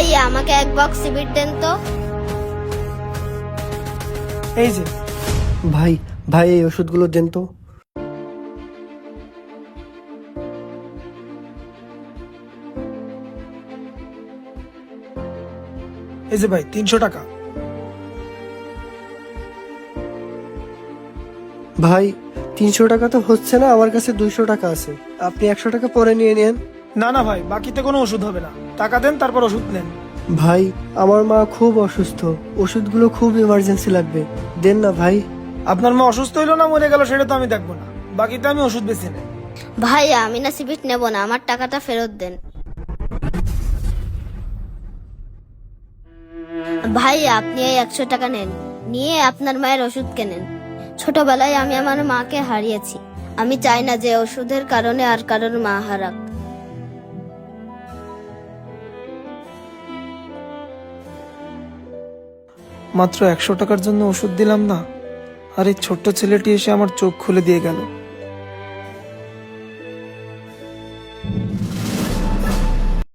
ভাইয়া আমাকে এক বক্স সিবিট দেন তো। এই যে। ভাই ভাই এই ওষুধগুলো দেন তো। এই যে ভাই 300 টাকা। ভাই 300 টাকা তো হচ্ছে না, আমার কাছে 200 টাকা আছে, আপনি 100 টাকা পরে নিয়ে নেন। না না ভাই, বাকিতে কোনো ওষুধ হবে না, টাকা দেন তারপর ওষুধ নেন। ভাই আমার মা খুব অসুস্থ, ওষুধগুলো খুব ইমার্জেন্সি লাগবে, দেন না ভাই। আপনার মা অসুস্থ হইলো না মরে গেল সেটা তো আমি দেখবো না, বাকিতে আমি ওষুধ বেশি নেই। ভাইয়া আমি না সিবিট নেব না, আমার টাকাটা ফেরত দেন। ভাইয়া আপনি এই 100 টাকা নেন, নিয়ে আপনার মায়ের ওষুধ কেনেন। ছোটবেলায় আমি আমার মাকে হারিয়েছি, আমি চাই না যে ওষুধের কারণে আর কারোর মা হারাক। মাত্র 100 টাকার জন্য ওষুধ দিলাম না, আর এই ছোট্ট ছেলেটি এসে আমার চোখ খুলে দিয়ে গেল।